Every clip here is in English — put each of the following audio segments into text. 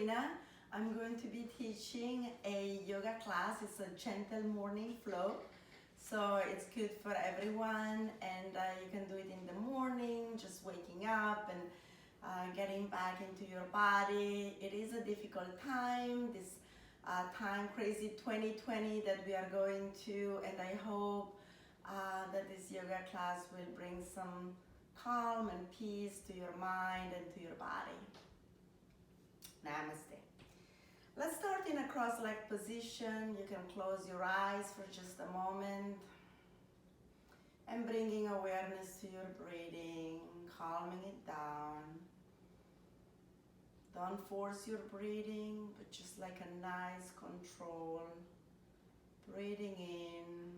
Sabrina. I'm going to be teaching a yoga class. It's a gentle morning flow. So it's good for everyone, and you can do it in the morning, just waking up and getting back into your body. It is a difficult time, this time crazy 2020 that we are going to, and I hope that this yoga class will bring some calm and peace to your mind and to your body. Namaste. Let's start in a cross-legged position. You can close your eyes for just a moment and bringing awareness to your breathing, calming it down. Don't force your breathing, but just like a nice control. Breathing in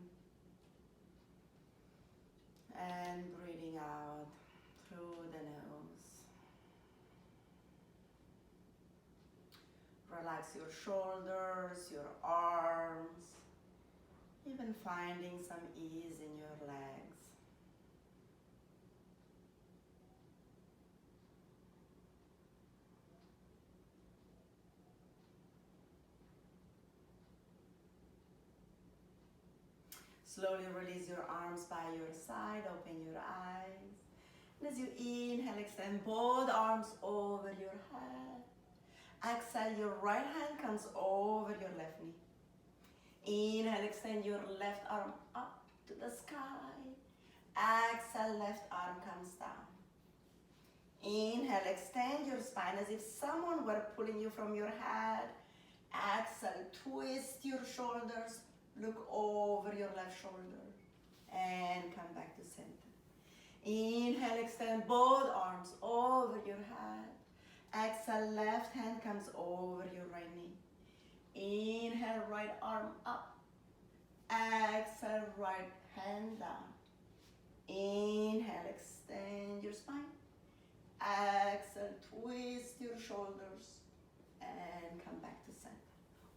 and breathing out through the nose. Relax your shoulders, your arms, even finding some ease in your legs. Slowly release your arms by your side, open your eyes. And as you inhale, extend both arms over your head. Exhale, your right hand comes over your left knee. Inhale, extend your left arm up to the sky. Exhale, left arm comes down. Inhale, extend your spine as if someone were pulling you from your head. Exhale, twist your shoulders. Look over your left shoulder and come back to center. Inhale, extend both arms over your head. Exhale, left hand comes over your right knee. Inhale, right arm up. Exhale, right hand down. Inhale, extend your spine. Exhale, twist your shoulders and come back to center.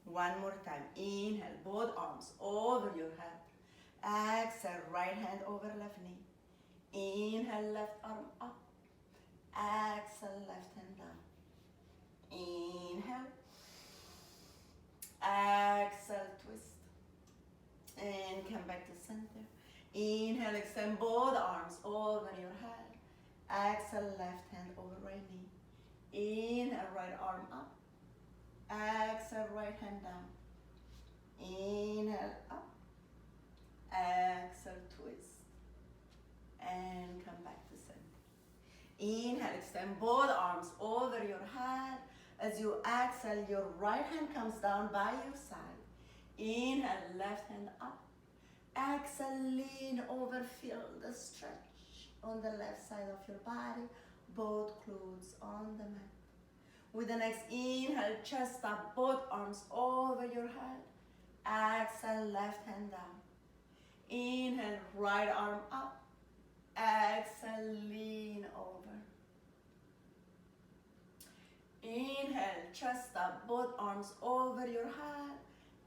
One more time. Inhale, both arms over your head. Exhale, right hand over left knee. Inhale, left arm up. Exhale, left hand down. Inhale. Exhale, twist. And come back to center. Inhale, extend both arms over your head. Exhale, left hand over right knee. Inhale, right arm up. Exhale, right hand down. Inhale, up. Exhale, twist. And come back to center. Inhale, extend both arms over your head. As you exhale, your right hand comes down by your side. Inhale, left hand up. Exhale, lean over, feel the stretch on the left side of your body. Both glutes on the mat. With the next inhale, chest up, both arms over your head. Exhale, left hand down. Inhale, right arm up. Exhale, lean over. Inhale, chest up, both arms over your head.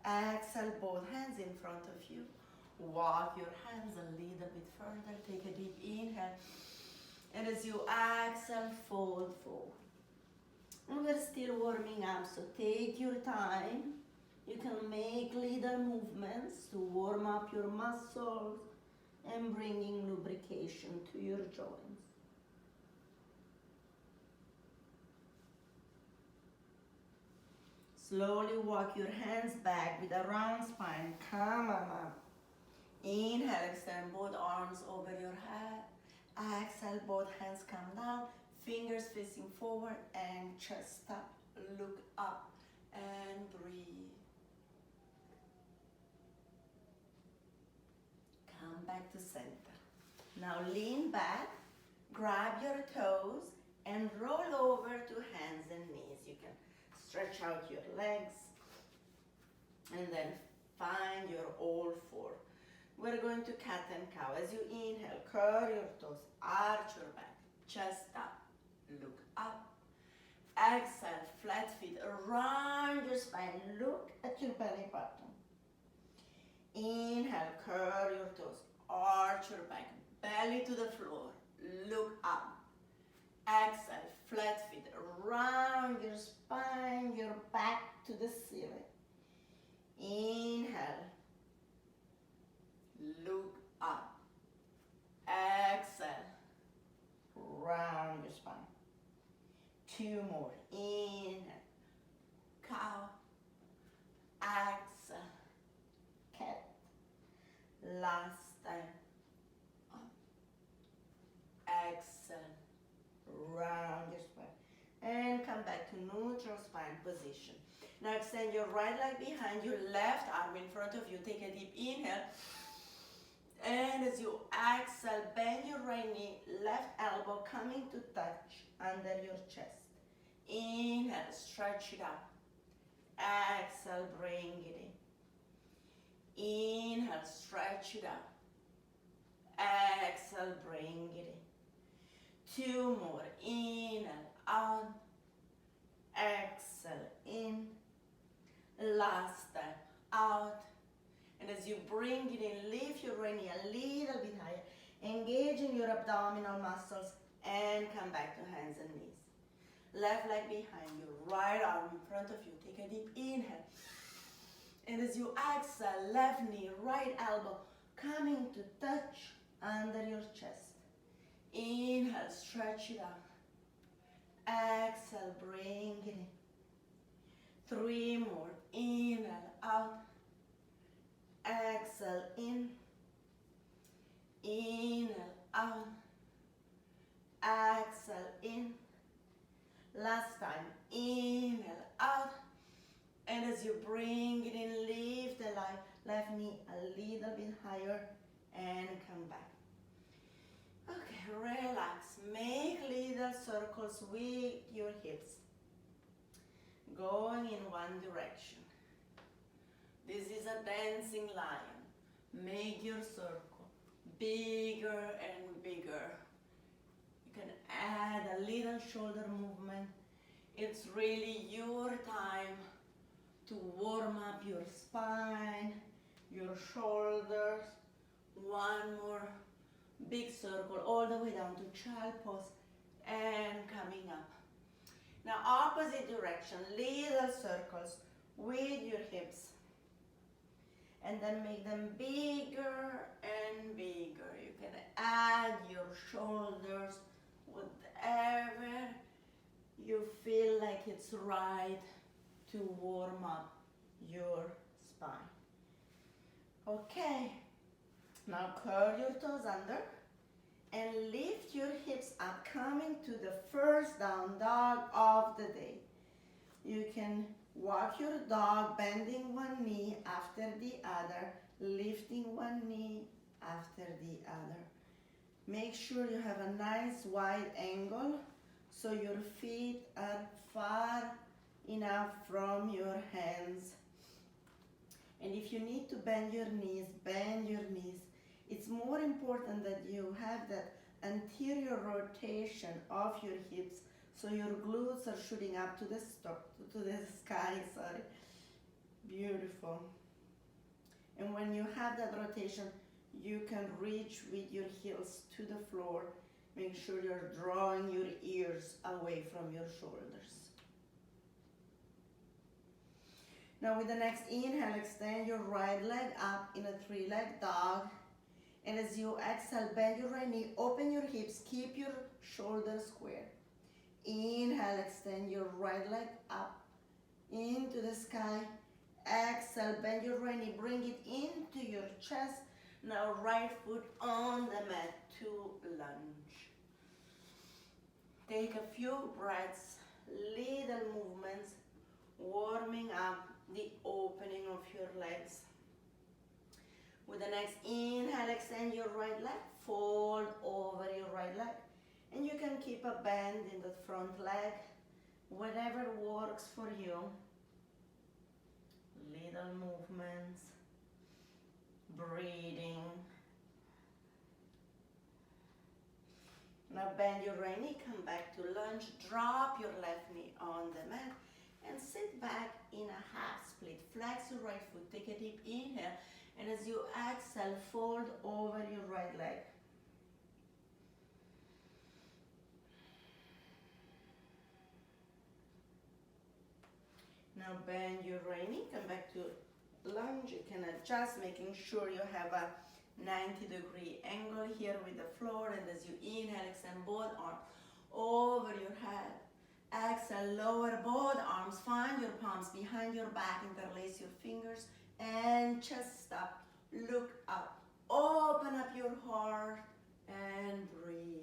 Exhale, both hands in front of you. Walk your hands a little bit further. Take a deep inhale. And as you exhale, fold forward. And we're still warming up, so take your time. You can make little movements to warm up your muscles and bringing lubrication to your joints. Slowly walk your hands back with a round spine. Come on up. Inhale, extend both arms over your head. Exhale, both hands come down. Fingers facing forward and chest up. Look up and breathe. Come back to center. Now lean back, grab your toes and roll over to hands and knees. You can stretch out your legs and then find your all four. We're going to cat and cow. As you inhale, curl your toes, arch your back, chest up. Look up. Exhale, flat feet around your spine. Look at your belly button. Inhale, curl your toes, arch your back, belly to the floor. Look up. Exhale, flat feet around your spine, your Inhale. Look up. Exhale. Round your spine. 2 more. Inhale. Cow. Exhale. Cat. Last time. Up. Exhale. Round your spine. And come back to neutral spine position. Now extend your right leg behind your left arm in front of you. Take a deep inhale. And as you exhale, bend your right knee, left elbow coming to touch under your chest. Inhale, stretch it up. Exhale, bring it in. Inhale, stretch it up. Exhale, bring it in. 2 more. Inhale, out. Exhale, in. Last step, out. And as you bring it in, lift your right knee a little bit higher. Engaging your abdominal muscles and come back to hands and knees. Left leg behind you, right arm in front of you. Take a deep inhale. And as you exhale, left knee, right elbow coming to touch under your chest. Inhale, stretch it up. Exhale, bring it in. 3 more. Inhale, out. Exhale, in. Inhale, out. Exhale, in. Last time. Inhale, out. And as you bring it in, lift the left knee a little bit higher and come back. Okay, relax. Make little circles with your hips, going in one direction. This is a dancing lion. Make your circle bigger and bigger. You can add a little shoulder movement. It's really your time to warm up your spine, your shoulders. One more big circle all the way down to child pose and coming up. Now opposite direction, little circles with your hips. And then make them bigger and bigger. You can add your shoulders, whatever you feel like it's right to warm up your spine. Okay, now curl your toes under and lift your hips up, coming to the first down dog of the day. You can walk your dog, bending one knee after the other, lifting one knee after the other. Make sure you have a nice wide angle so your feet are far enough from your hands. And if you need to bend your knees, bend your knees. It's more important that you have that anterior rotation of your hips so your glutes are shooting up to the sky, sorry. Beautiful. And when you have that rotation, you can reach with your heels to the floor. Make sure you're drawing your ears away from your shoulders. Now with the next inhale, extend your right leg up in a 3-leg dog. And as you exhale, bend your right knee, open your hips, keep your shoulders square. Inhale, extend your right leg up into the sky. Exhale, bend your right knee, bring it into your chest. Now right foot on the mat to lunge. Take a few breaths, little movements, warming up the opening of your legs. With the next inhale, extend your right leg, fold over your right leg. And you can keep a bend in the front leg, whatever works for you. Little movements, breathing. Now bend your right knee, come back to lunge, drop your left knee on the mat, and sit back in a half split. Flex your right foot, take a deep inhale, and as you exhale, fold over your right leg. Now bend your right knee, come back to lunge. You can adjust, making sure you have a 90-degree angle here with the floor. And as you inhale, extend both arms over your head. Exhale, lower both arms. Find your palms behind your back. Interlace your fingers and chest up. Look up. Open up your heart and breathe.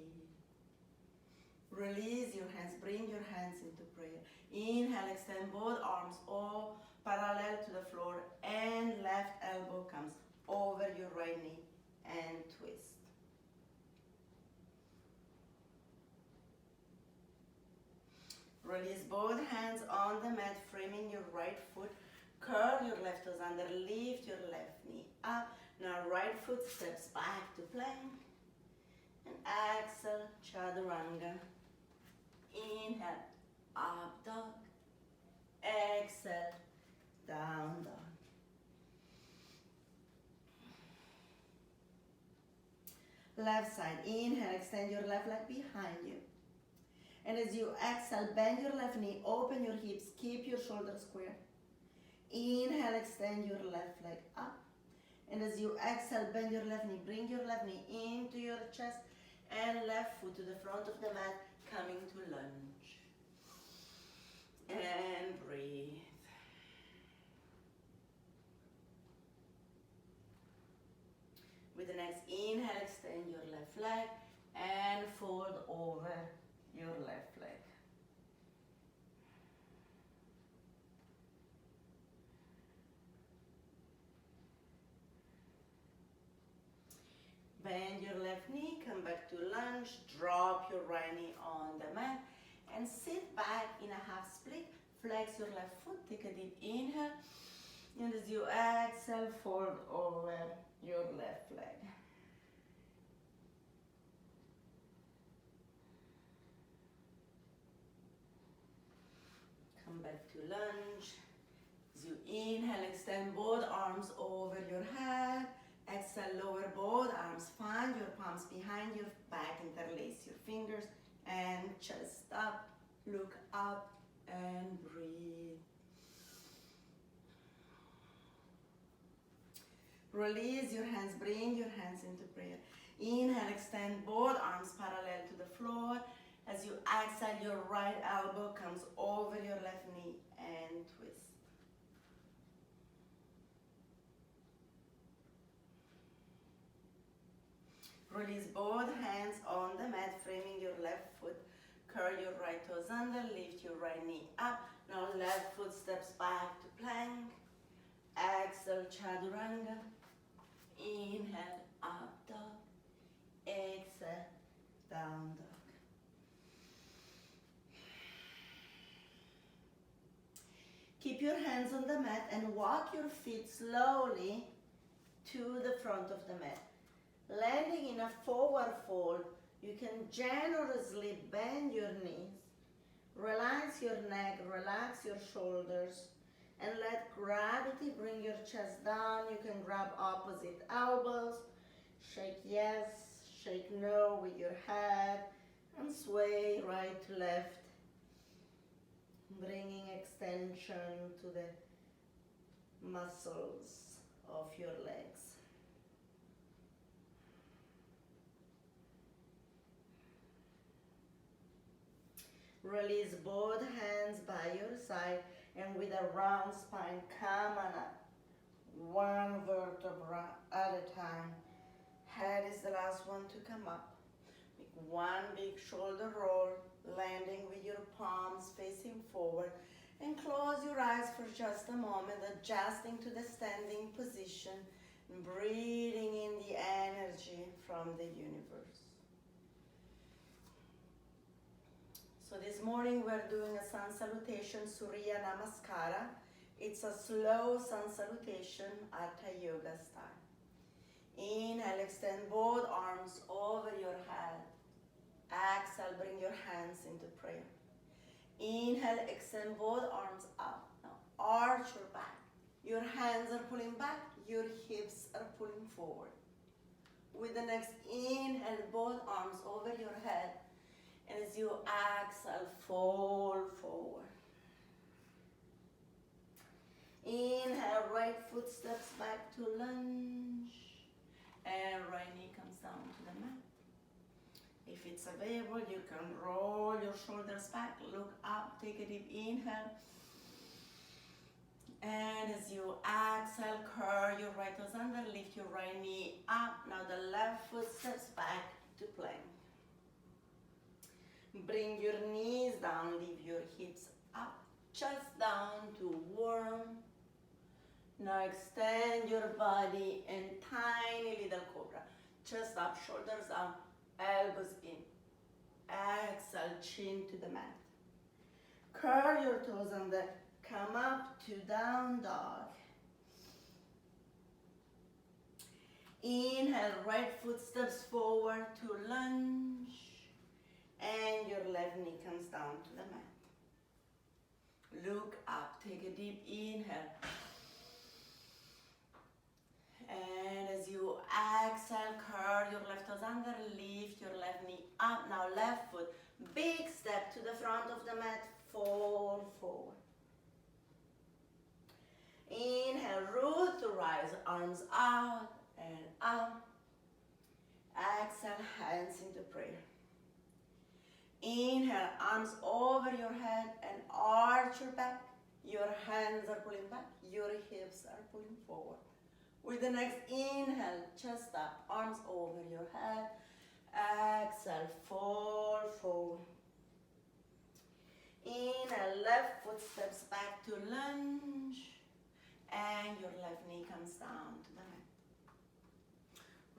Release your hands. Bring your hands into prayer. Inhale, extend both arms all parallel to the floor, and left elbow comes over your right knee and twist. Release both hands on the mat, framing your right foot. Curl your left toes under, lift your left knee up. Now right foot steps back to plank. And exhale, chaturanga. Inhale, up dog. Exhale, down dog. Left side, inhale, extend your left leg behind you. And as you exhale, bend your left knee, open your hips, keep your shoulders square. Inhale, extend your left leg up. And as you exhale, bend your left knee, bring your left knee into your chest and left foot to the front of the mat, coming to lunge. And breathe. With the next inhale, extend your left leg and fold over your left leg. Bend your left knee, come back to lunge, drop your right knee on the mat and sit back in a half split. Flex your left foot, take a deep inhale, and as you exhale, fold over your left leg. Come back to lunge. As you inhale, extend both arms over your head. Exhale, lower both arms. Find your palms behind your back. Interlace your fingers and chest up. Look up and breathe. Release your hands. Bring your hands into prayer. Inhale, extend both arms parallel to the floor. As you exhale, your right elbow comes over your left knee and twist. Release both hands on the mat, framing your left foot. Curl your right toes under, lift your right knee up. Now left foot steps back to plank. Exhale, chaturanga. Inhale, up dog. Exhale, down dog. Keep your hands on the mat and walk your feet slowly to the front of the mat. Landing in a forward fold, you can generously bend your knees, relax your neck, relax your shoulders, and let gravity bring your chest down. You can grab opposite elbows, shake yes, shake no with your head, and sway right to left, bringing extension to the muscles of your legs. Release both hands by your side, and with a round spine, come on up. One vertebra at a time. Head is the last one to come up. Make one big shoulder roll, landing with your palms facing forward. And close your eyes for just a moment, adjusting to the standing position, and breathing in the energy from the universe. So this morning we're doing a sun salutation, Surya Namaskara. It's a slow sun salutation, Hatha Yoga style. Inhale, extend both arms over your head. Exhale, bring your hands into prayer. Inhale, extend both arms up. Now arch your back. Your hands are pulling back, your hips are pulling forward. With the next inhale, both arms over your head. And as you exhale, fold forward. Inhale, right right foot steps back to lunge. And right knee comes down to the mat. If it's available, you can roll your shoulders back, look up, take a deep inhale. And as you exhale, curl your right toes under, lift your right knee up. Now the left foot steps back to plank. Bring your knees down, lift your hips up, chest down to warm. Now extend your body and tiny little cobra. Chest up, shoulders down, elbows in. Exhale, chin to the mat. Curl your toes under, come up to down dog. Inhale, right foot steps forward to lunge. And your left knee comes down to the mat. Look up, take a deep inhale. And as you exhale, curl your left toes under, lift your left knee up. Now left foot, big step to the front of the mat, fall forward. Inhale, root to rise, arms out and up. Exhale, hands into prayer. Inhale, arms over your head and arch your back. Your hands are pulling back, your hips are pulling forward. With the next inhale, chest up, arms over your head. Exhale, fall forward. Inhale, left foot steps back to lunge. And your left knee comes down to the mat.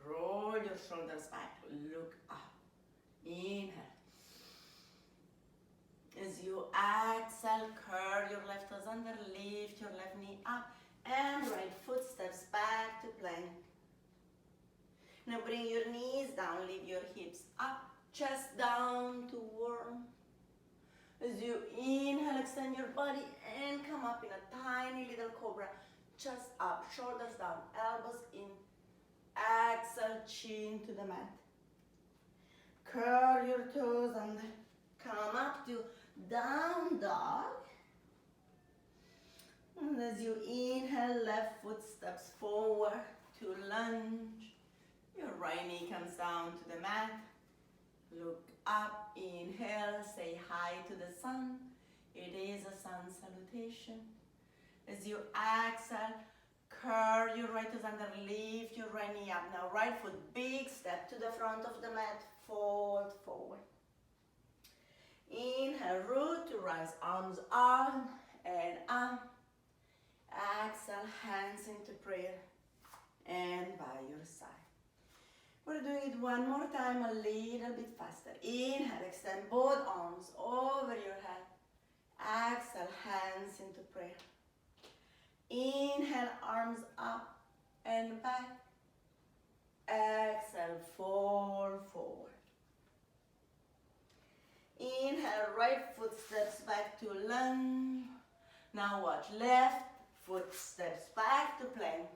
Roll your shoulders back, look up. Inhale. As you exhale, curl your left toes under, lift your left knee up, and right foot steps back to plank. Now bring your knees down, lift your hips up, chest down to warm. As you inhale, extend your body and come up in a tiny little cobra. Chest up, shoulders down, elbows in. Exhale, chin to the mat. Curl your toes under. Come up to down dog. And as you inhale, left foot steps forward to lunge. Your right knee comes down to the mat. Look up, inhale, say hi to the sun. It is a sun salutation. As you exhale, curl your right toes under, lift your right knee up. Now right foot, big step to the front of the mat, fold forward. Inhale, root to rise, arms out and up. Exhale, hands into prayer and by your side. We're doing it one more time, a little bit faster. Inhale, extend both arms over your head. Exhale, hands into prayer. Inhale, arms up and back. Exhale, fall forward. Inhale, right foot steps back to lunge. Now watch, left foot steps back to plank.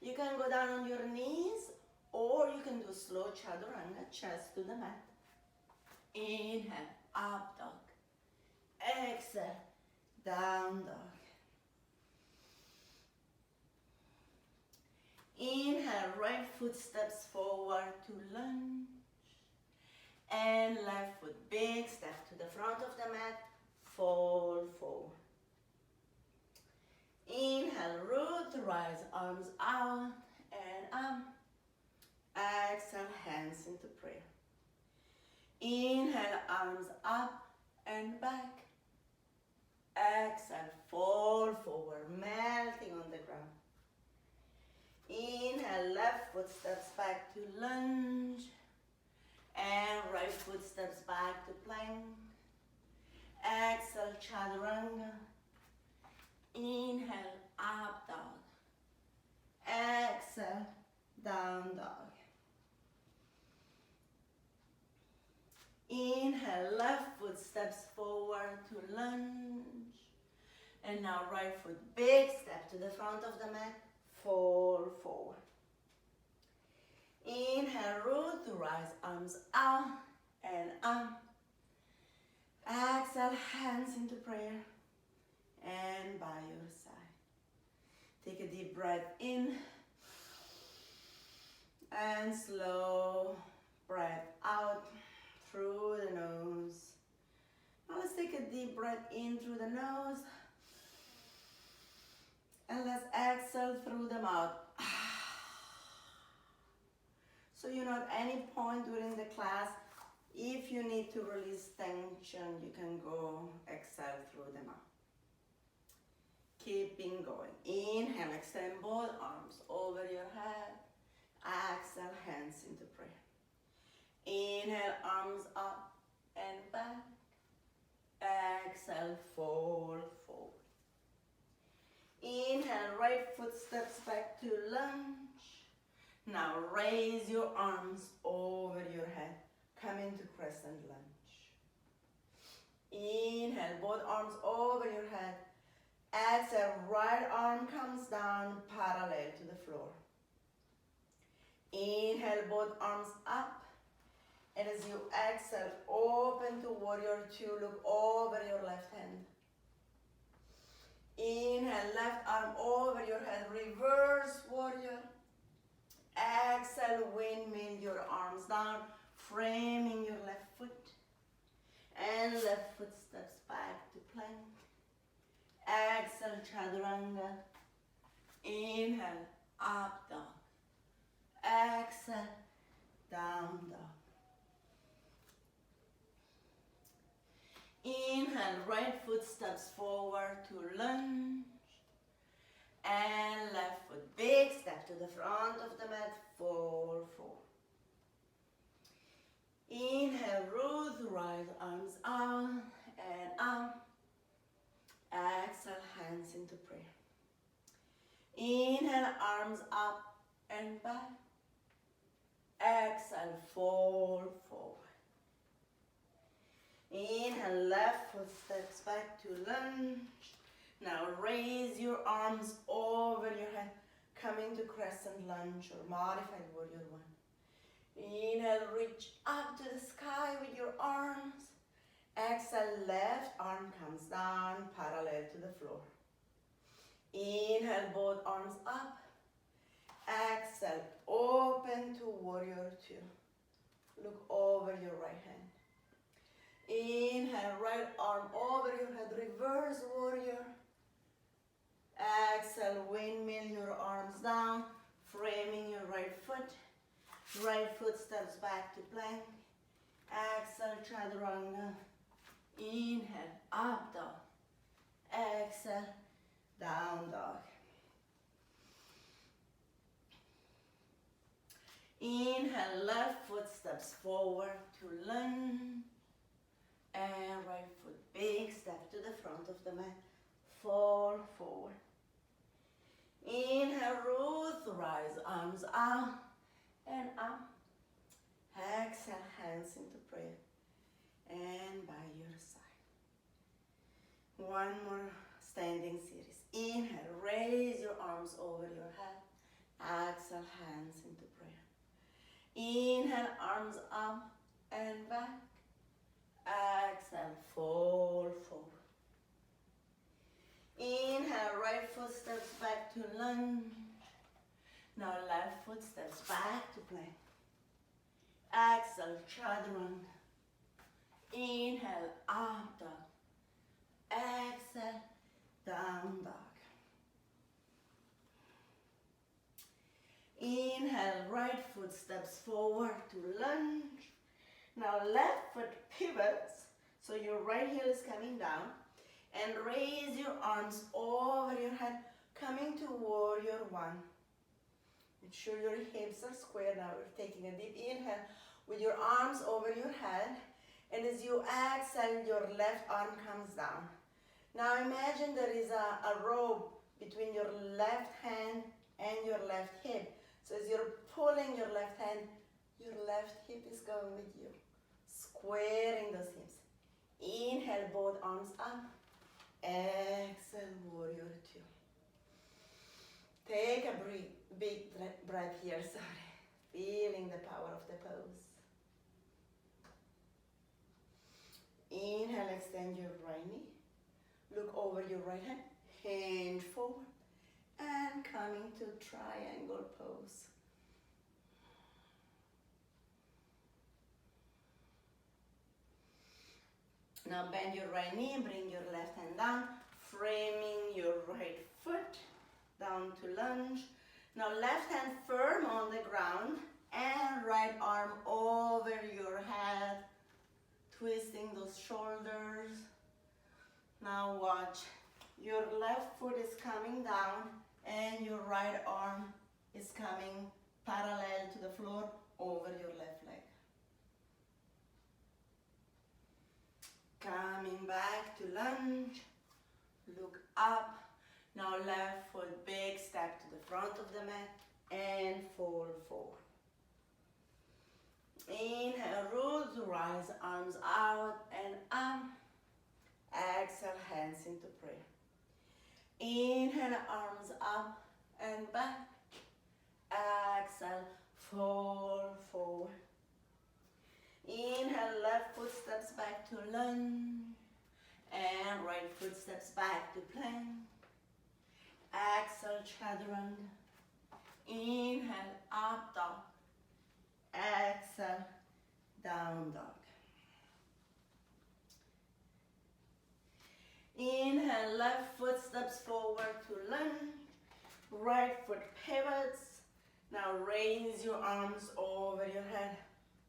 You can go down on your knees or you can do slow chaturanga, chest to the mat. Inhale, up dog. Exhale, down dog. Inhale, right foot steps forward to lunge. And left foot, big step to the front of the mat, fall forward. Inhale, root to rise, arms out and up. Exhale, hands into prayer. Inhale, arms up and back. Exhale, fall forward, melting on the ground. Inhale, left foot steps back to lunge. And right foot steps back to plank. Exhale, chaturanga. Inhale, up dog. Exhale, down dog. Inhale, left foot steps forward to lunge. And now right foot, big step to the front of the mat, fall forward. Inhale, root to rise, arms out and up. Exhale, hands into prayer and by your side. Take a deep breath in and slow breath out through the nose. Now let's take a deep breath in through the nose and let's exhale through the mouth. So you know, at any point during the class, if you need to release tension, you can go exhale through the mouth. Keeping going. Inhale, extend both arms over your head. Exhale, hands into prayer. Inhale, arms up and back. Exhale, fold forward. Inhale, right foot steps back to lunge. Now raise your arms over your head. Come into Crescent Lunge. Inhale, both arms over your head. Exhale, right arm comes down parallel to the floor. Inhale, both arms up. And as you exhale, open to Warrior Two. Look over your left hand. Inhale, left arm over your head. Reverse Warrior. Exhale, windmill your arms down, framing your left foot. And left foot steps back to plank. Exhale, Chaturanga. Inhale, up dog. Exhale, down dog. Inhale, right foot steps forward to lunge. And left foot, big step to the front of the mat, fold forward. Inhale, root, right arms out and up. Exhale, hands into prayer. Inhale, arms up and back. Exhale, fold forward. Inhale, left foot steps back to lunge. Now raise your arms over your head. Come into Crescent Lunge or Modified Warrior One. Inhale, reach up to the sky with your arms. Exhale, left arm comes down parallel to the floor. Inhale, both arms up. Exhale, open to Warrior Two. Look over your right hand. Inhale, right arm over your head, reverse warrior. Exhale, windmill your arms down, framing your right foot. Right foot steps back to plank. Exhale, Chaturanga. Inhale, up dog. Exhale, down dog. Inhale, left foot steps forward to lunge. And right foot, big step to the front of the mat. Fall forward. Inhale, root, rise, arms out and up. Exhale, hands into prayer. And by your side. One more standing series. Inhale, raise your arms over your head. Exhale, hands into prayer. Inhale, arms up and back. Exhale, fold forward. Inhale, right foot steps back to lunge. Now left foot steps back to plank. Exhale, Chaturanga. Inhale, up dog. Exhale, down dog. Inhale, right foot steps forward to lunge. Now left foot pivots, so your right heel is coming down. And raise your arms over your head, coming to Warrior One. Make sure your hips are square. Now we're taking a deep inhale with your arms over your head. And as you exhale, your left arm comes down. Now imagine there is a rope between your left hand and your left hip. So as you're pulling your left hand, your left hip is going with you. Squaring those hips. Inhale, both arms up. Exhale, Warrior Two. Take a big breath here, feeling the power of the pose. Inhale, extend your right knee. Look over your right hand, hand forward. And coming to triangle pose. Now bend your right knee, bring your left hand down, framing your right foot down to lunge. Now left hand firm on the ground and right arm over your head, twisting those shoulders. Now watch, your left foot is coming down and your right arm is coming parallel to the floor over your left leg. Coming back to lunge, look up. Now left foot, big step to the front of the mat and fall forward. Inhale, root to rise, arms out and up. Exhale, hands into prayer. Inhale, arms up and back. Exhale, fall forward. Inhale, left foot steps back to lunge. And right foot steps back to plank. Exhale, chaturanga. Inhale, up dog. Exhale, down dog. Inhale, left foot steps forward to lunge. Right foot pivots. Now raise your arms over your head,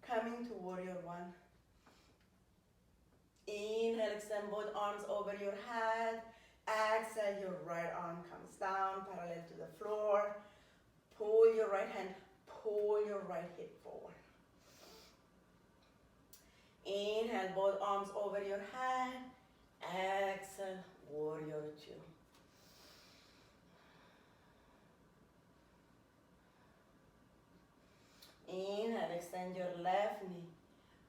coming to warrior one. Inhale, extend both arms over your head. Exhale, your right arm comes down, parallel to the floor. Pull your right hand, pull your right hip forward. Inhale, both arms over your head. Exhale, warrior two. Inhale, extend your left knee.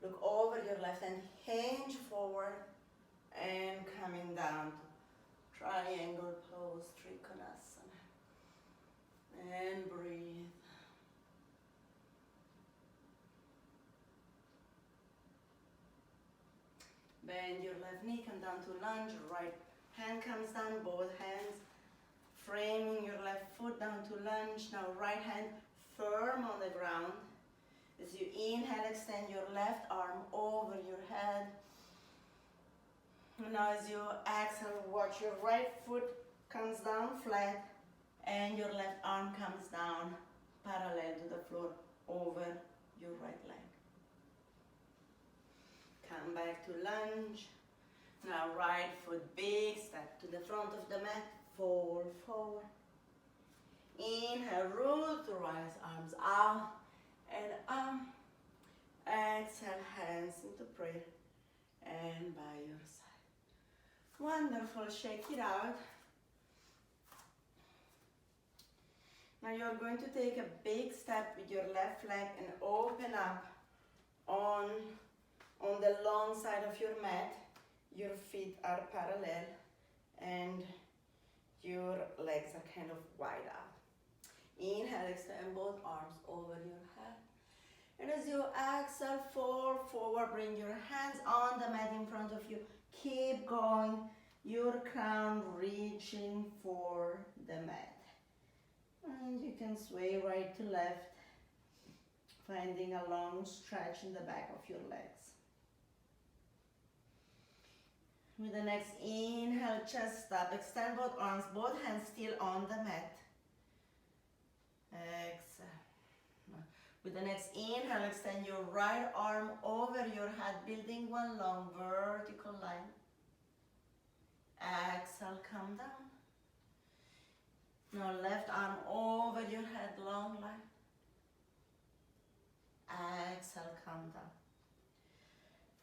Look over your left hand, hinge forward and coming down to triangle pose, Trikonasana. And breathe. Bend your left knee, come down to lunge. Right hand comes down, both hands framing your left foot down to lunge. Now right hand firm on the ground. As you inhale, extend your left arm over your head. Now as you exhale, watch your right foot comes down flat and your left arm comes down parallel to the floor over your right leg. Come back to lunge. Now right foot, big step to the front of the mat, fall forward. Inhale, root to rise, arms out and up. Exhale, hands into prayer and by your side. Wonderful, shake it out. Now you're going to take a big step with your left leg and open up on the long side of your mat. Your feet are parallel and your legs are kind of wide out. Inhale, extend both arms over your head. And as you exhale, fall forward, bring your hands on the mat in front of you. Keep going, your crown reaching for the mat. And you can sway right to left, finding a long stretch in the back of your legs. With the next inhale, chest up, extend both arms, both hands still on the mat. Exhale. With the next inhale, extend your right arm over your head, building one long vertical line. Exhale, come down. Now left arm over your head, long line. Exhale, come down.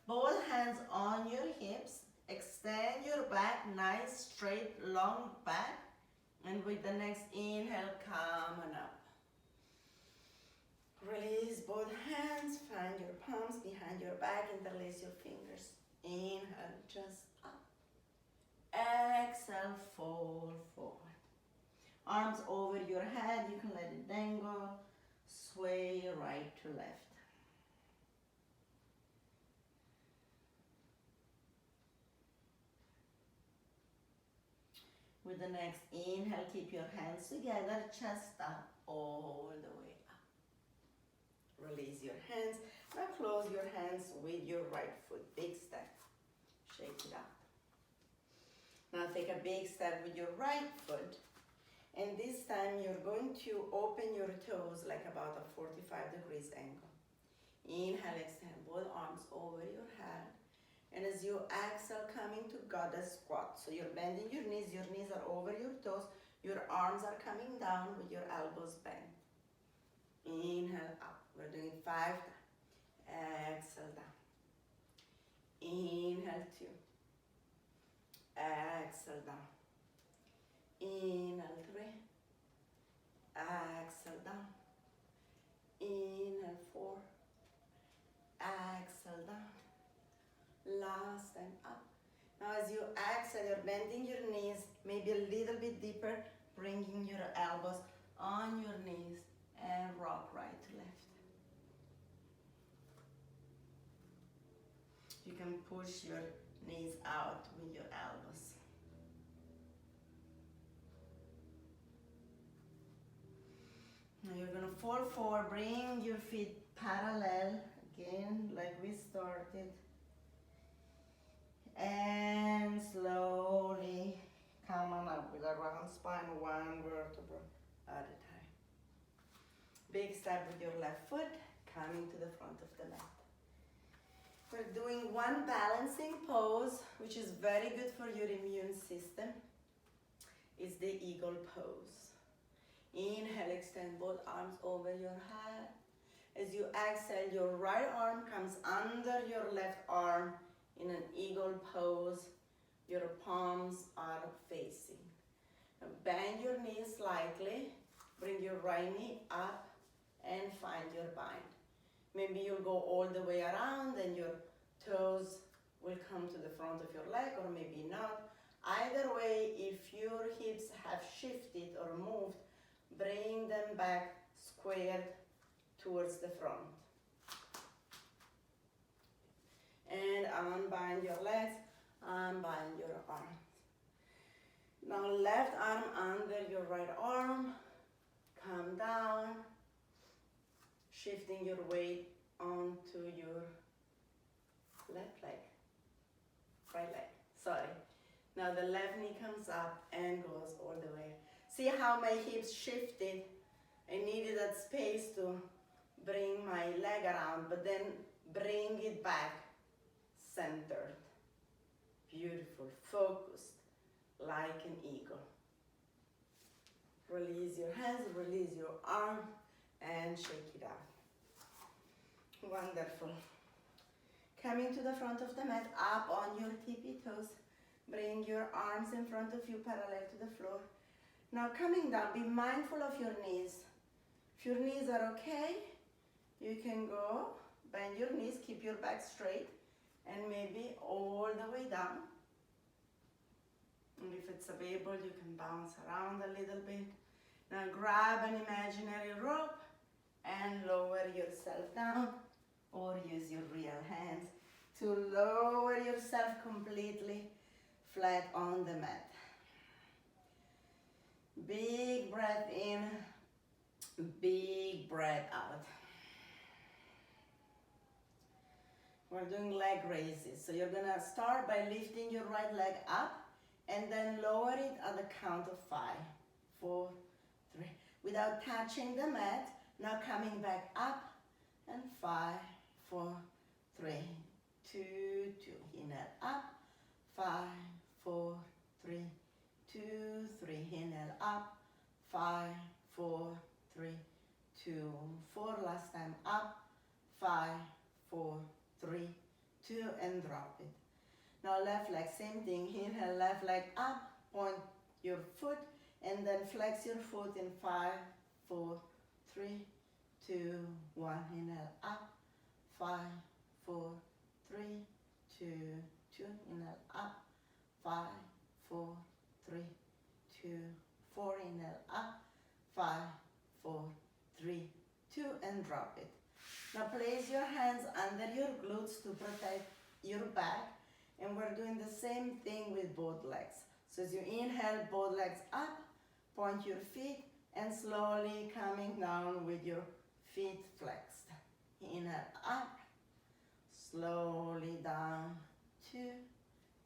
Both hands on your hips. Extend your back, nice, straight, long back. And with the next inhale, come on up. Release both hands, find your palms behind your back, interlace your fingers. Inhale, just up. Exhale, fall forward. Arms over your head, you can let it dangle. Sway right to left. With the next inhale, keep your hands together, chest up, all the way up. Release your hands. Now close your hands with your right foot. Big step. Shake it up. Now take a big step with your right foot. And this time you're going to open your toes like about a 45 degrees angle. Inhale, extend both arms over your head. And as you exhale, coming to goddess squat. So you're bending your knees are over your toes, your arms are coming down with your elbows bent. Inhale up. We're doing it 5 times. Exhale down. Inhale 2. Exhale down. Inhale 3. Exhale down. Inhale 4. Exhale down. Last time up. Now as you exhale, you're bending your knees, maybe a little bit deeper, bringing your elbows on your knees and rock right to left. You can push your knees out with your elbows. Now you're gonna fall forward, bring your feet parallel, again, like we started. And slowly come on up with a round spine, one vertebra at a time. Big step with your left foot, coming to the front of the mat. We're doing one balancing pose, which is very good for your immune system. It's the eagle pose. Inhale, extend both arms over your head. As you exhale, your right arm comes under your left arm in an eagle pose. Your palms are facing. Now bend your knees slightly. Bring your right knee up and find your bind. Maybe you'll go all the way around and your toes will come to the front of your leg, or maybe not. Either way, if your hips have shifted or moved, bring them back squared towards the front. And unbind your legs, unbind your arms. Now left arm under your right arm, come down, shifting your weight onto your left leg, right leg, sorry. Now the left knee comes up and goes all the way. See how my hips shifted? I needed that space to bring my leg around, but then bring it back centered. Beautiful, focused, like an eagle. Release your hands, release your arm, and shake it out. Wonderful. Coming to the front of the mat, up on your tippy toes. Bring your arms in front of you, parallel to the floor. Now coming down, be mindful of your knees. If your knees are okay, you can go, bend your knees, keep your back straight, and maybe all the way down. And if it's available, you can bounce around a little bit. Now grab an imaginary rope and lower yourself down, or use your real hands to lower yourself completely flat on the mat. Big breath in, big breath out. We're doing leg raises. So you're gonna start by lifting your right leg up and then lower it at the count of 5, 4, 3. Without touching the mat, now coming back up and 5, 4, 3, 2, 2. Inhale up, 5, 4, 3, 2, 3. Inhale up, 5, 4, 3, 2, 4. Last time up, 5, 4, 3, 2, and drop it. Now left leg, same thing. Inhale, left leg up, point your foot, and then flex your foot in 5, 4, 3, 2, 1. Inhale up, 5, 4, 3, 2, 2. Inhale up, 5, 4, 3, 2, 4. Inhale up, 5, 4, 3, 2, and drop it. Now place your hands under your glutes to protect your back, and we're doing the same thing with both legs. So as you inhale, both legs up, point your feet, and slowly coming down with your feet flexed. Inhale up, slowly down, 2,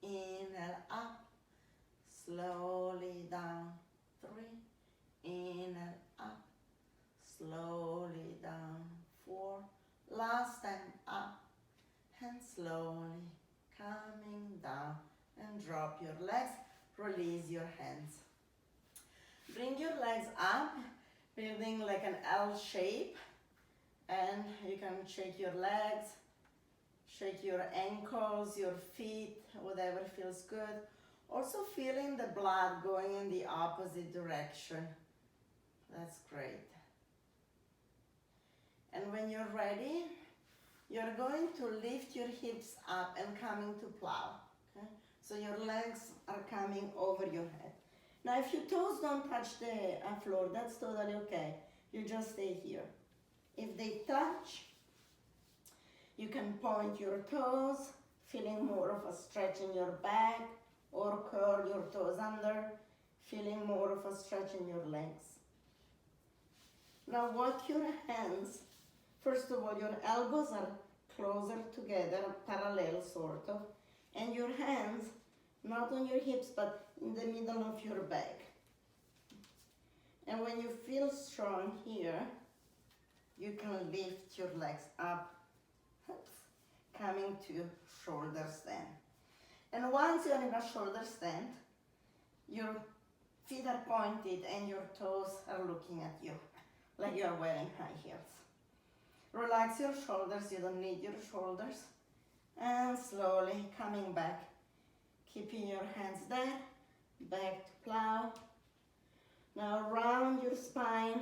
inhale up, slowly down, 3, inhale up, slowly down, 4, last time up, and slowly coming down, and drop your legs, release your hands. Bring your legs up, building like an L shape, and you can shake your legs, shake your ankles, your feet, whatever feels good. Also feeling the blood going in the opposite direction. That's great. And when you're ready, you're going to lift your hips up and coming to plow. Okay? So your legs are coming over your head. Now if your toes don't touch the floor, that's totally okay. You just stay here. If they touch, you can point your toes, feeling more of a stretch in your back, or curl your toes under, feeling more of a stretch in your legs. Now walk your hands. First of all, your elbows are closer together, parallel sort of, and your hands not on your hips but in the middle of your back. And when you feel strong here, you can lift your legs up, coming to shoulder stand. And once you're in a shoulder stand, your feet are pointed and your toes are looking at you, like you're wearing high heels. Relax your shoulders, you don't need your shoulders. And slowly coming back, keeping your hands there, back to plow. Now round your spine,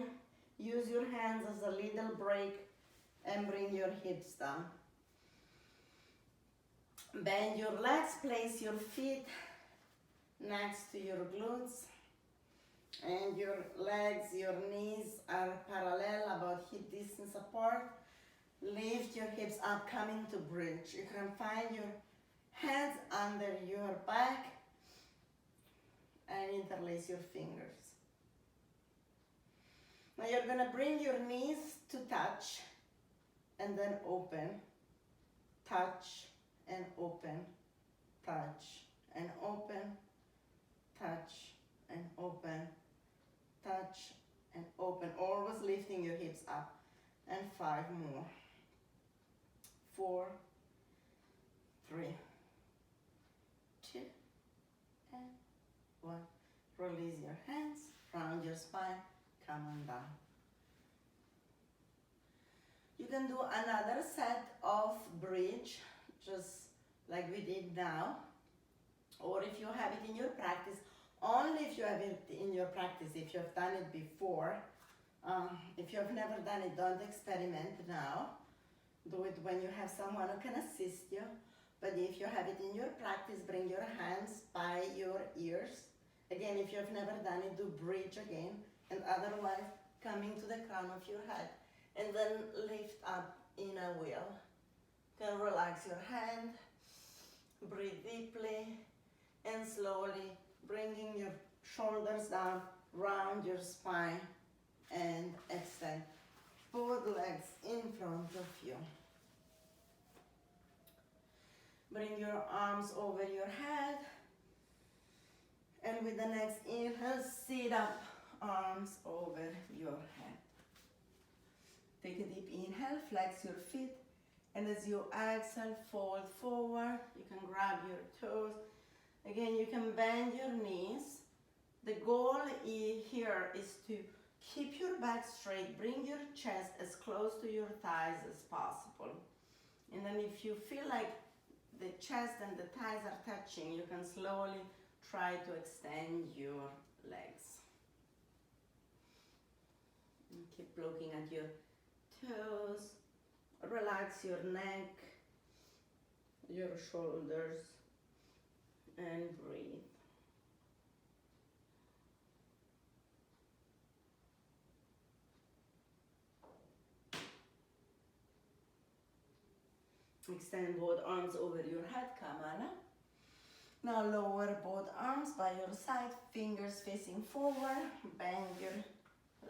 use your hands as a little break and bring your hips down. Bend your legs, place your feet next to your glutes, and your legs, your knees are parallel, about hip distance apart. Lift your hips up, coming to bridge. You can find your hands under your back and interlace your fingers. Now you're going to bring your knees to touch and then open, touch and open, touch and open, touch and open, touch and open. Always lifting your hips up. And 5 more. 4, 3, 2, and 1. Release your hands, round your spine, come on down. You can do another set of bridge, just like we did now. Or if you have it in your practice, only if you have it in your practice, if you have done it before. If you have never done it, don't experiment now. Do it when you have someone who can assist you. But if you have it in your practice, bring your hands by your ears. Again, if you have never done it, do bridge again. And otherwise, coming to the crown of your head. And then lift up in a wheel. You can relax your hand, breathe deeply, and slowly bringing your shoulders down, round your spine, and extend both legs in front of you. Bring your arms over your head, and with the next inhale, sit up, arms over your head. Take a deep inhale, flex your feet, and as you exhale, fold forward. You can grab your toes. Again, you can bend your knees. The goal here is to keep your back straight, bring your chest as close to your thighs as possible. And then if you feel like the chest and the thighs are touching, you can slowly try to extend your legs. And keep looking at your toes. Relax your neck, your shoulders, and breathe. Extend both arms over your head, Kamala. Now lower both arms by your side, fingers facing forward, bend your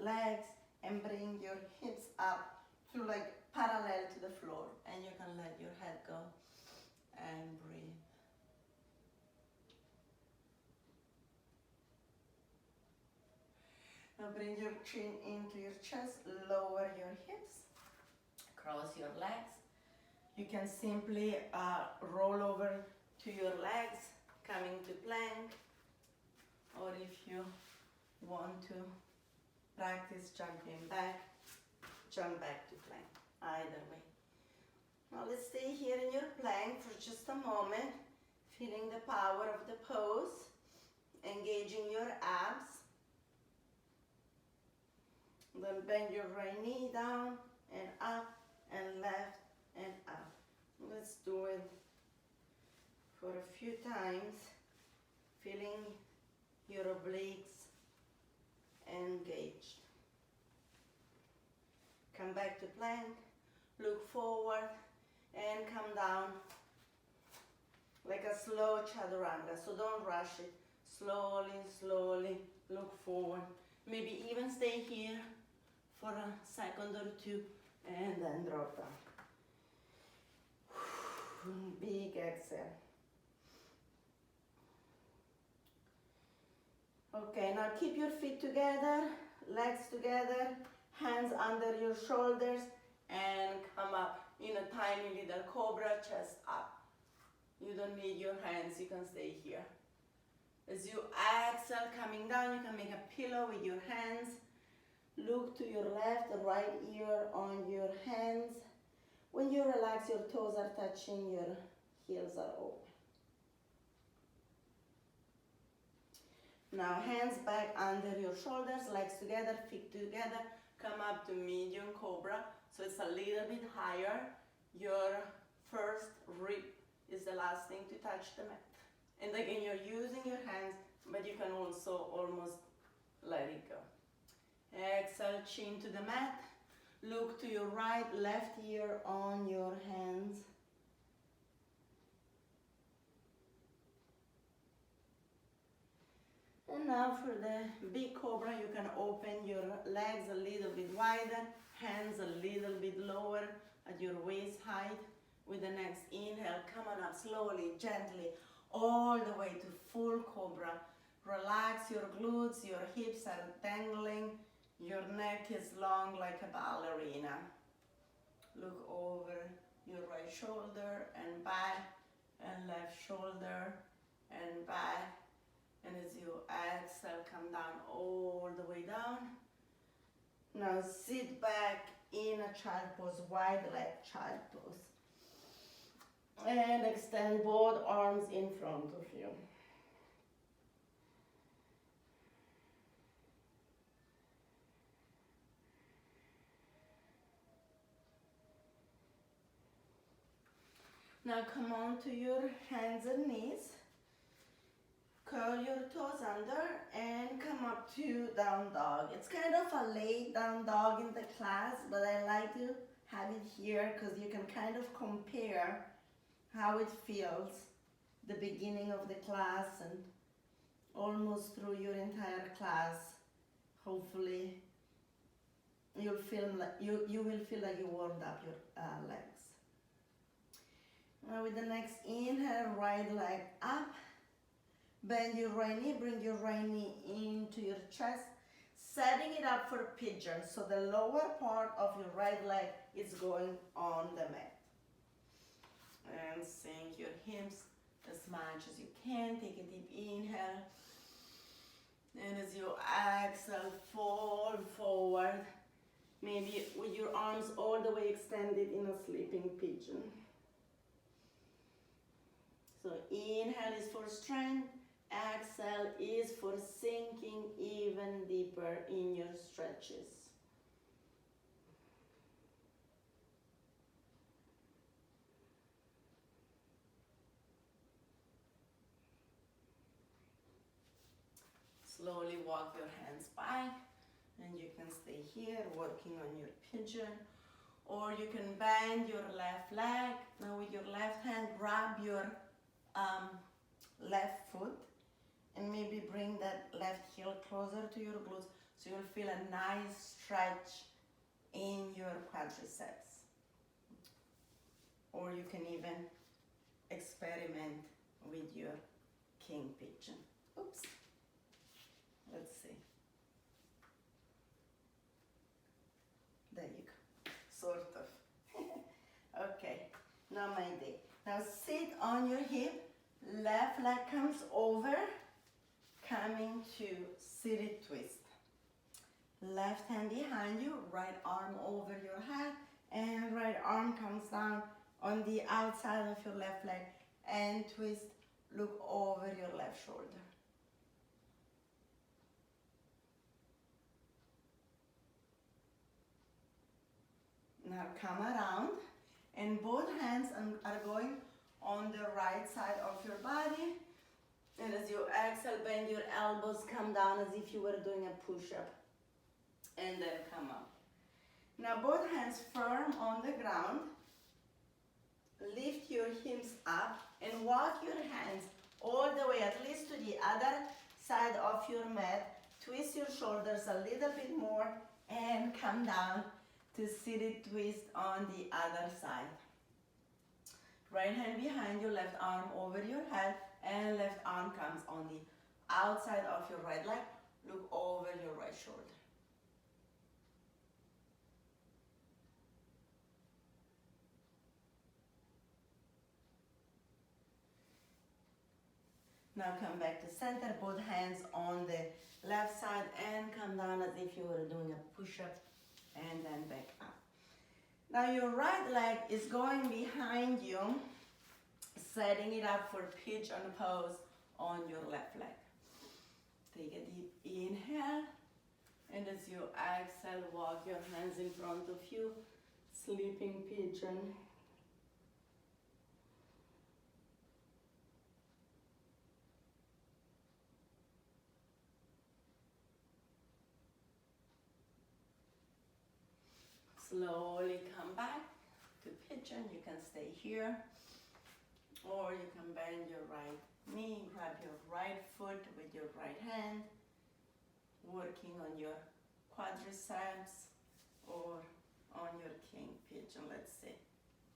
legs and bring your hips up to like parallel to the floor, and you can let your head go and breathe. Now bring your chin into your chest, lower your hips, cross your legs. You can simply roll over to your legs, coming to plank, or if you want to practice jumping back, jump back to plank, either way. Now let's stay here in your plank for just a moment, feeling the power of the pose, engaging your abs. Then bend your right knee down and up and left and up. Let's do it for a few times, feeling your obliques engaged. Come back to plank, look forward and come down like a slow chaturanga. So don't rush it. Slowly, slowly look forward. Maybe even stay here for a second or two and then drop down. Big exhale. Okay, now keep your feet together, legs together, hands under your shoulders, and come up in a tiny little cobra, chest up. You don't need your hands, you can stay here. As you exhale, coming down, you can make a pillow with your hands. Look to your left, right ear on your hands. When you relax, your toes are touching, your heels are open. Now hands back under your shoulders, legs together, feet together. Come up to medium cobra. So it's a little bit higher. Your first rib is the last thing to touch the mat. And again, you're using your hands, but you can also almost let it go. Exhale, chin to the mat. Look to your right, left ear on your hands. And now for the big cobra, you can open your legs a little bit wider, hands a little bit lower at your waist height. With the next inhale, come on up slowly, gently, all the way to full cobra. Relax your glutes, your hips are dangling, your neck is long like a ballerina. Look over your right shoulder and back, and left shoulder and back. And as you exhale, come down all the way down. Now sit back in a child pose, wide leg child pose. And extend both arms in front of you. Now come on to your hands and knees. Curl your toes under and come up to down dog. It's kind of a late down dog in the class, but I like to have it here because you can kind of compare how it feels the beginning of the class and almost through your entire class. Hopefully you'll feel like you will feel like you warmed up your legs. Now with the next inhale, right leg up. Bend your right knee, bring your right knee into your chest, setting it up for pigeon. So the lower part of your right leg is going on the mat. And sink your hips as much as you can. Take a deep inhale. And as you exhale, fall forward. Maybe with your arms all the way extended in a sleeping pigeon. So inhale is for strength. Exhale is for sinking even deeper in your stretches. Slowly walk your hands back, and you can stay here working on your pigeon, or you can bend your left leg. Now with your left hand, grab your left foot and maybe bring that left heel closer to your glutes so you'll feel a nice stretch in your quadriceps. Or you can even experiment with your king pigeon. Oops. Let's see. There you go. Sort of. Okay. Namaste. Now sit on your hip. Left leg comes over, coming to seated twist. Left hand behind you, right arm over your head, and right arm comes down on the outside of your left leg and twist, look over your left shoulder. Now come around and both hands are going on the right side of your body. And as you exhale, bend your elbows, come down as if you were doing a push-up. And then come up. Now both hands firm on the ground. Lift your hips up and walk your hands all the way, at least to the other side of your mat. Twist your shoulders a little bit more and come down to seated twist on the other side. Right hand behind you, left arm over your head, and left arm comes on the outside of your right leg. Look over your right shoulder. Now come back to center, both hands on the left side and come down as if you were doing a push-up and then back up. Now your right leg is going behind you, setting it up for Pigeon Pose on your left leg. Take a deep inhale, and as you exhale, walk your hands in front of you, sleeping pigeon. Slowly come back to pigeon. You can stay here, or you can bend your right knee, grab your right foot with your right hand, working on your quadriceps or on your king pigeon. Let's see.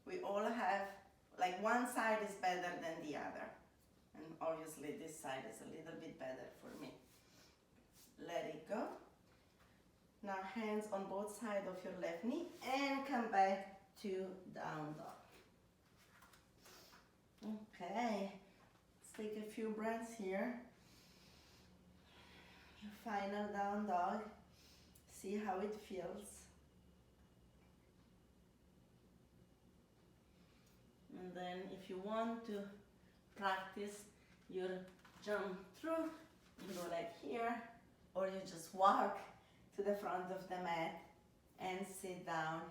We all have, like, one side is better than the other, and obviously this side is a little bit better for me. Let it go. Now hands on both sides of your left knee and come back to down dog. Okay, let's take a few breaths here. Your final down dog. See how it feels. And then if you want to practice your jump through, you go like here, or you just walk to the front of the mat and sit down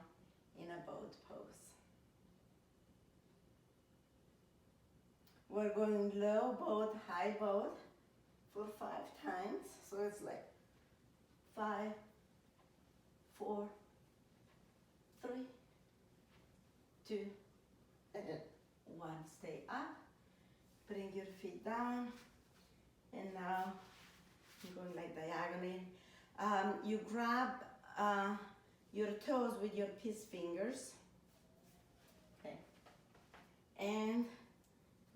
in a boat pose. We're going low boat, high boat for 5 times. So it's like 5, 4, 3, 2, and then 1. Stay up, bring your feet down, and now you're going like diagonally. You grab your toes with your peace fingers, okay, and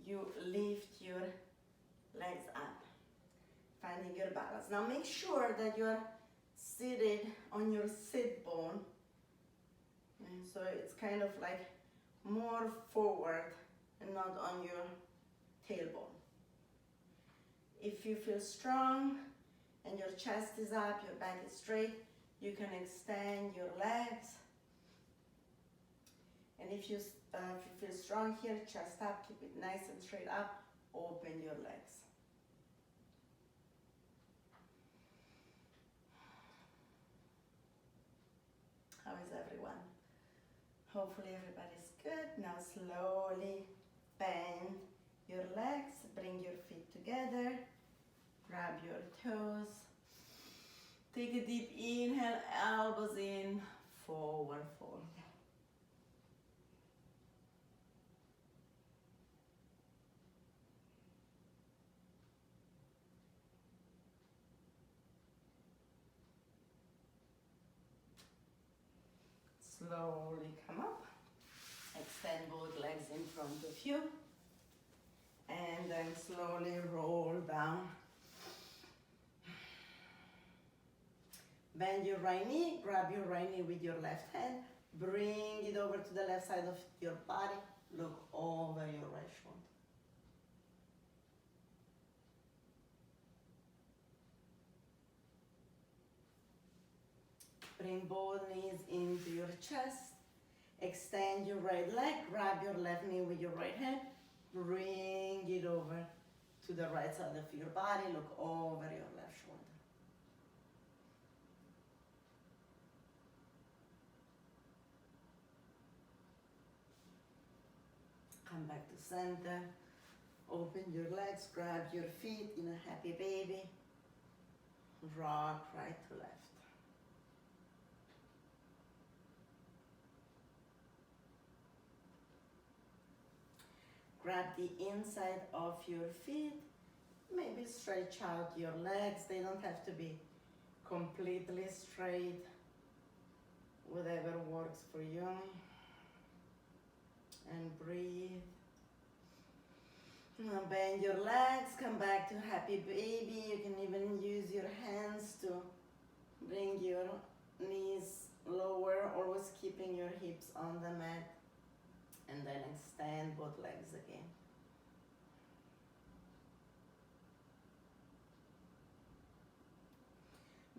you lift your legs up, finding your balance. Now make sure that you're seated on your sit bone, and so it's kind of like more forward and not on your tailbone. If you feel strong and your chest is up, your back is straight, you can extend your legs. And if you feel strong here, chest up, keep it nice and straight up, open your legs. How is everyone? Hopefully everybody's good. Now slowly bend your legs, bring your feet together. Grab your toes. Take a deep inhale, elbows in, forward fold. Slowly come up. Extend both legs in front of you. And then slowly roll down. Bend your right knee, grab your right knee with your left hand, bring it over to the left side of your body, look over your right shoulder. Bring both knees into your chest, extend your right leg, grab your left knee with your right hand, bring it over to the right side of your body, look over your left shoulder. Come back to center. Open your legs, grab your feet in a happy baby. Rock right to left. Grab the inside of your feet. Maybe stretch out your legs. They don't have to be completely straight. Whatever works for you. And breathe. Now bend your legs, come back to happy baby. You can even use your hands to bring your knees lower, always keeping your hips on the mat. And then extend both legs again.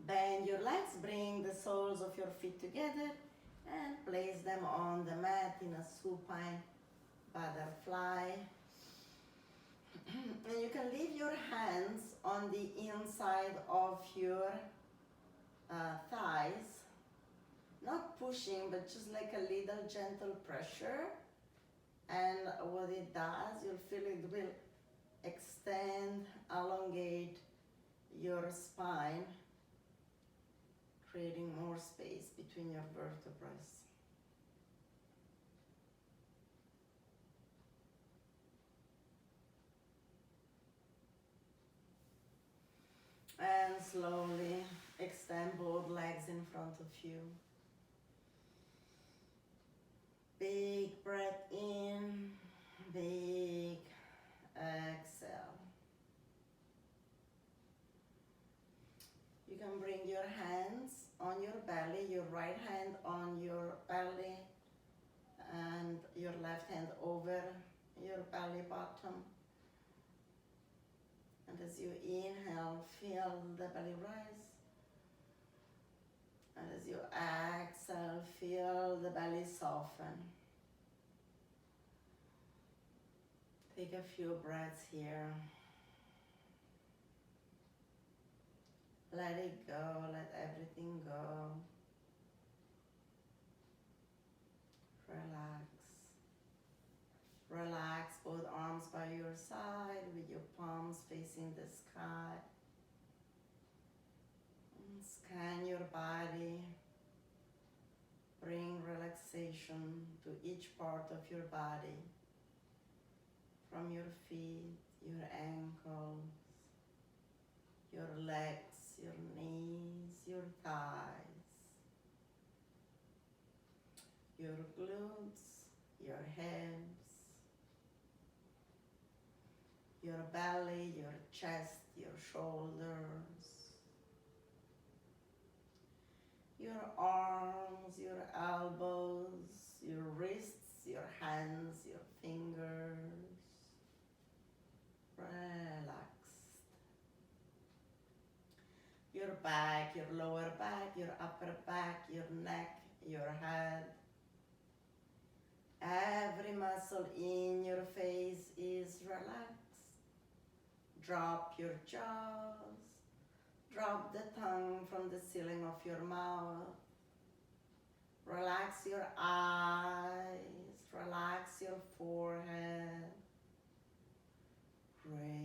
Bend your legs, bring the soles of your feet together and place them on the mat in a supine butterfly. And you can leave your hands on the inside of your thighs, not pushing, but just like a little gentle pressure. And what it does, you'll feel it will extend, elongate your spine, creating more space between your vertebrae. And slowly extend both legs in front of you. Big breath in, big exhale. You can bring your hands on your belly, your right hand on your belly, and your left hand over your belly button. And as you inhale, feel the belly rise. And as you exhale, feel the belly soften. Take a few breaths here. Let it go, let everything go. Relax. Relax both arms by your side with your palms facing the sky. And scan your body. Bring relaxation to each part of your body. From your feet, your ankles, your legs, your knees, your thighs, your glutes, your hips, your belly, your chest, your shoulders, your arms, your elbows, your wrists, your hands, your fingers. Relaxed. Your back, your lower back, your upper back, your neck, your head. Every muscle in your face is relaxed. Drop your jaws. Drop the tongue from the ceiling of your mouth. Relax your eyes. Relax your forehead. Relax.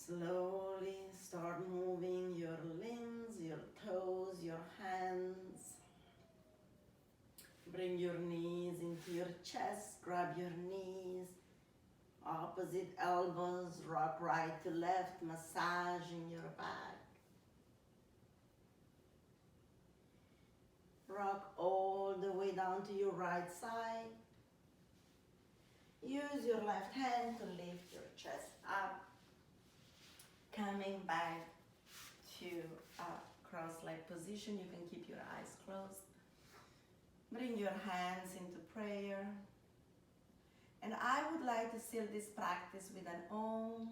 Slowly start moving your Bring your knees into your chest, grab your knees, opposite elbows, rock right to left, massaging your back. Rock all the way down to your right side. Use your left hand to lift your chest up. Coming back to a cross-leg position. You can keep your eyes closed. Bring your hands into prayer. And I would like to seal this practice with an Om.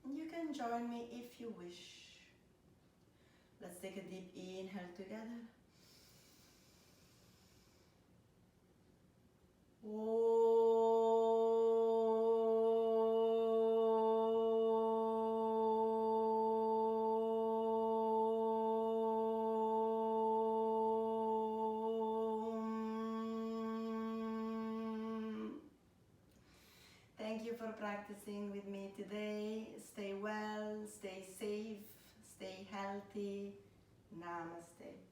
And you can join me if you wish. Let's take a deep inhale together. Thank you for practicing with me today. Stay well, stay safe, stay healthy. Namaste.